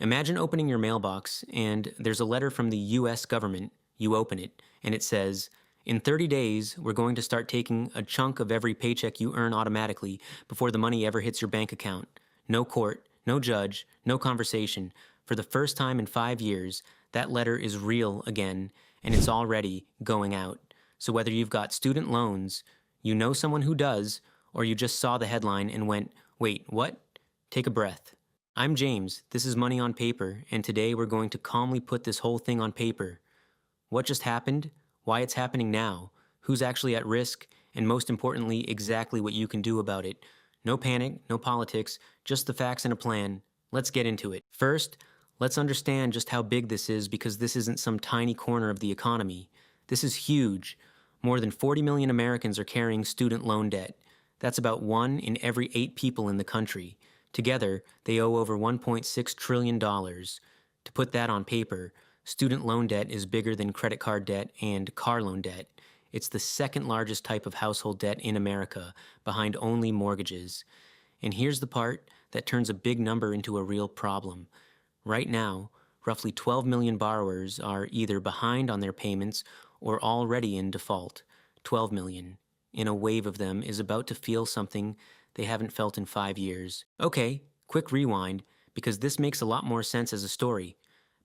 Imagine opening your mailbox and there's a letter from the US government. You open it and it says, in 30 days, we're going to start taking a chunk of every paycheck you earn automatically before the money ever hits your bank account. No court, no judge, no conversation. For the first time in 5 years, that letter is real again, and it's already going out. So whether you've got student loans, you know someone who does, or you just saw the headline and went, wait, what? Take a breath. I'm James, this is Money on Paper, and today we're going to calmly put this whole thing on paper. What just happened? Why it's happening now? Who's actually at risk? And most importantly, exactly what you can do about it. No panic, no politics, just the facts and a plan. Let's get into it. First, let's understand just how big this is because this isn't some tiny corner of the economy. This is huge. More than 40 million Americans are carrying student loan debt. That's about 1 in every 8 people in the country. Together, they owe over $1.6 trillion. To put that on paper, student loan debt is bigger than credit card debt and car loan debt. It's the second largest type of household debt in America, behind only mortgages. And here's the part that turns a big number into a real problem. Right now, roughly 12 million borrowers are either behind on their payments or already in default. 12 million. And a wave of them is about to feel something they haven't felt in 5 years. Okay, quick rewind, because this makes a lot more sense as a story.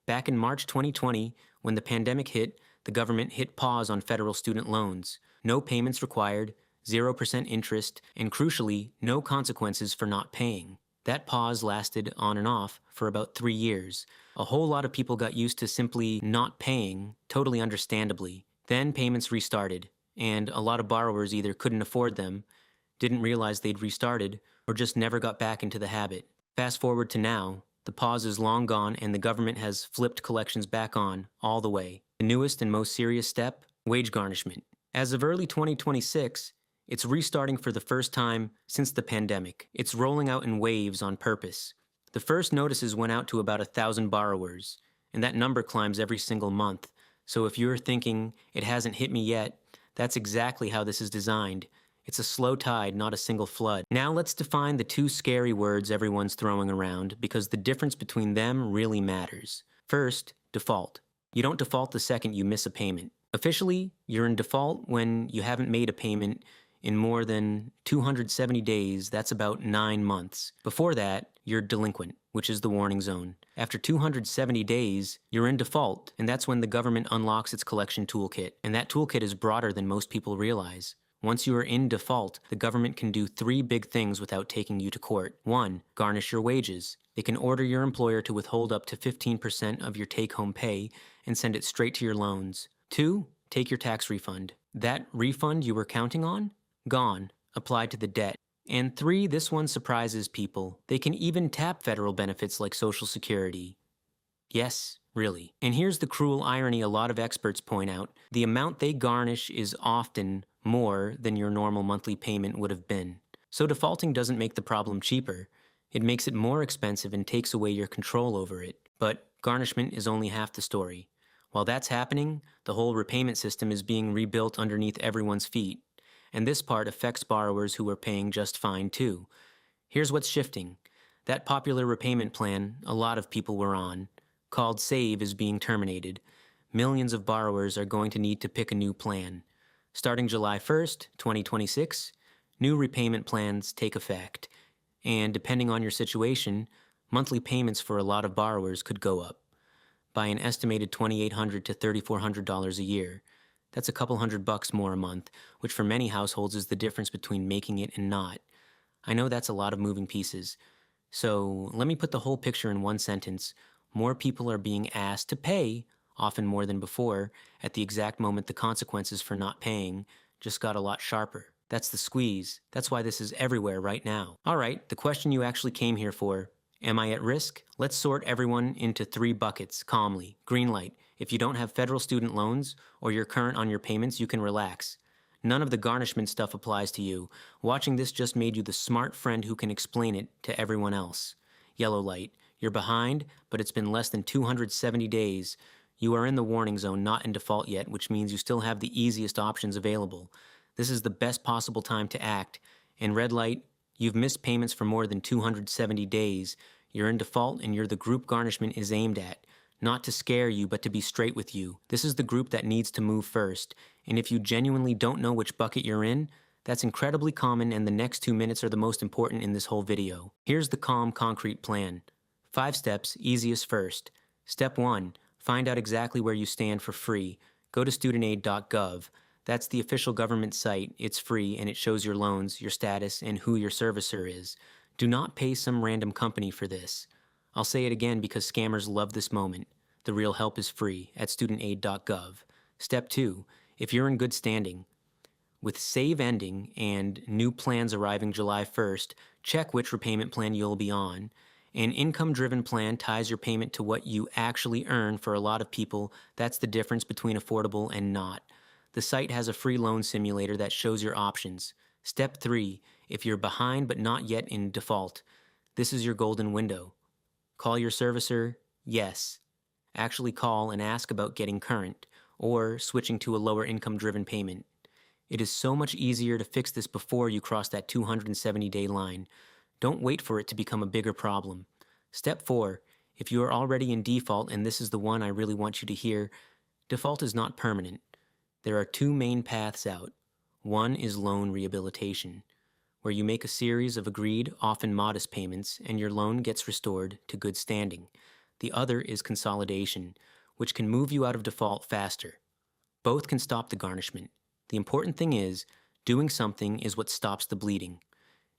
Back in March 2020, when the pandemic hit, the government hit pause on federal student loans. No payments required, 0% interest, and crucially, no consequences for not paying. That pause lasted on and off for about 3 years. A whole lot of people got used to simply not paying, totally understandably. Then payments restarted, and a lot of borrowers either couldn't afford them, didn't realize they'd restarted, or just never got back into the habit. Fast forward to now, the pause is long gone and the government has flipped collections back on, all the way. The newest and most serious step? Wage garnishment. As of early 2026, it's restarting for the first time since the pandemic. It's rolling out in waves on purpose. The first notices went out to about 1,000 borrowers, and that number climbs every single month. So if you're thinking, it hasn't hit me yet, that's exactly how this is designed. It's a slow tide, not a single flood. Now let's define the 2 scary words everyone's throwing around, because the difference between them really matters. First, default. You don't default the second you miss a payment. Officially, you're in default when you haven't made a payment in more than 270 days, that's about 9 months. Before that, you're delinquent, which is the warning zone. After 270 days, you're in default, and that's when the government unlocks its collection toolkit. And that toolkit is broader than most people realize. Once you are in default, the government can do 3 big things without taking you to court. 1, garnish your wages. They can order your employer to withhold up to 15% of your take-home pay and send it straight to your loans. 2, take your tax refund. That refund you were counting on? Gone. Applied to the debt. And 3, this one surprises people. They can even tap federal benefits like Social Security. Yes, really. And here's the cruel irony a lot of experts point out. The amount they garnish is often more than your normal monthly payment would have been. So defaulting doesn't make the problem cheaper. It makes it more expensive and takes away your control over it. But garnishment is only half the story. While that's happening, the whole repayment system is being rebuilt underneath everyone's feet. And this part affects borrowers who are paying just fine too. Here's what's shifting. That popular repayment plan a lot of people were on, called SAVE, is being terminated. Millions of borrowers are going to need to pick a new plan. Starting July 1st, 2026, new repayment plans take effect. And depending on your situation, monthly payments for a lot of borrowers could go up by an estimated $2,800 to $3,400 a year. That's a couple $100 more a month, which for many households is the difference between making it and not. I know that's a lot of moving pieces. So let me put the whole picture in one sentence. More people are being asked to pay, often more than before, at the exact moment the consequences for not paying just got a lot sharper. That's the squeeze. That's why this is everywhere right now. All right, the question you actually came here for. Am I at risk? Let's sort everyone into 3 buckets, calmly. Green light. If you don't have federal student loans or you're current on your payments, you can relax. None of the garnishment stuff applies to you. Watching this just made you the smart friend who can explain it to everyone else. Yellow light. You're behind, but it's been less than 270 days. You are in the warning zone, not in default yet, which means you still have the easiest options available. This is the best possible time to act. And red light, you've missed payments for more than 270 days. You're in default and you're the group garnishment is aimed at. Not to scare you, but to be straight with you. This is the group that needs to move first. And if you genuinely don't know which bucket you're in, that's incredibly common, and the next 2 minutes are the most important in this whole video. Here's the calm, concrete plan. 5 steps, easiest first. Step 1, find out exactly where you stand for free. Go to studentaid.gov. That's the official government site. It's free and it shows your loans, your status, and who your servicer is. Do not pay some random company for this. I'll say it again because scammers love this moment. The real help is free at studentaid.gov. Step 2, if you're in good standing. With save ending and new plans arriving July 1st, check which repayment plan you'll be on. An income-driven plan ties your payment to what you actually earn. For a lot of people, that's the difference between affordable and not. The site has a free loan simulator that shows your options. Step 3, if you're behind but not yet in default, this is your golden window. Call your servicer? Yes. Actually call and ask about getting current, or switching to a lower income-driven payment. It is so much easier to fix this before you cross that 270-day line. Don't wait for it to become a bigger problem. Step 4, if you are already in default, and this is the one I really want you to hear, default is not permanent. There are 2 main paths out. One is loan rehabilitation, where you make a series of agreed, often modest payments, and your loan gets restored to good standing. The other is consolidation, which can move you out of default faster. Both can stop the garnishment. The important thing is, doing something is what stops the bleeding.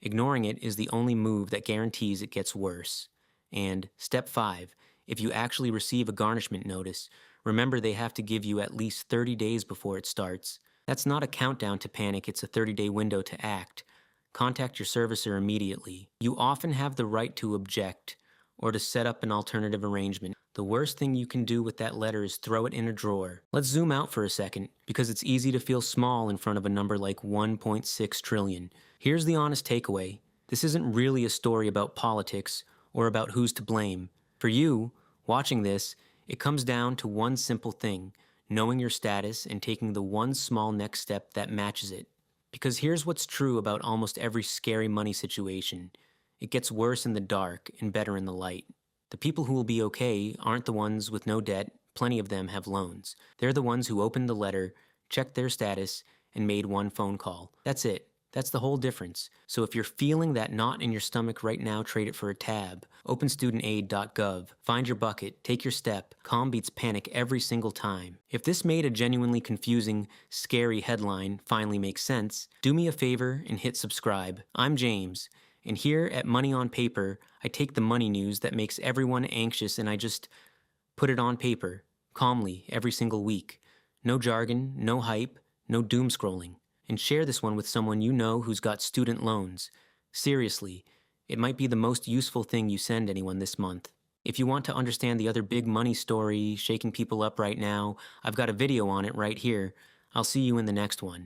Ignoring it is the only move that guarantees it gets worse. And step 5, if you actually receive a garnishment notice, remember they have to give you at least 30 days before it starts. That's not a countdown to panic, it's a 30-day window to act. Contact your servicer immediately. You often have the right to object or to set up an alternative arrangement. The worst thing you can do with that letter is throw it in a drawer. Let's zoom out for a second, because it's easy to feel small in front of a number like 1.6 trillion. Here's the honest takeaway. This isn't really a story about politics or about who's to blame. For you, watching this, it comes down to one simple thing: knowing your status and taking the one small next step that matches it. Because here's what's true about almost every scary money situation. It gets worse in the dark and better in the light. The people who will be okay aren't the ones with no debt. Plenty of them have loans. They're the ones who opened the letter, checked their status, and made one phone call. That's it. That's the whole difference. So if you're feeling that knot in your stomach right now, trade it for a tab. Open studentaid.gov. Find your bucket. Take your step. Calm beats panic every single time. If this made a genuinely confusing, scary headline finally make sense, do me a favor and hit subscribe. I'm James, and here at Money on Paper, I take the money news that makes everyone anxious and I just put it on paper, calmly, every single week. No jargon, no hype, no doom scrolling. And share this one with someone you know who's got student loans. Seriously, it might be the most useful thing you send anyone this month. If you want to understand the other big money story shaking people up right now, I've got a video on it right here. I'll see you in the next one.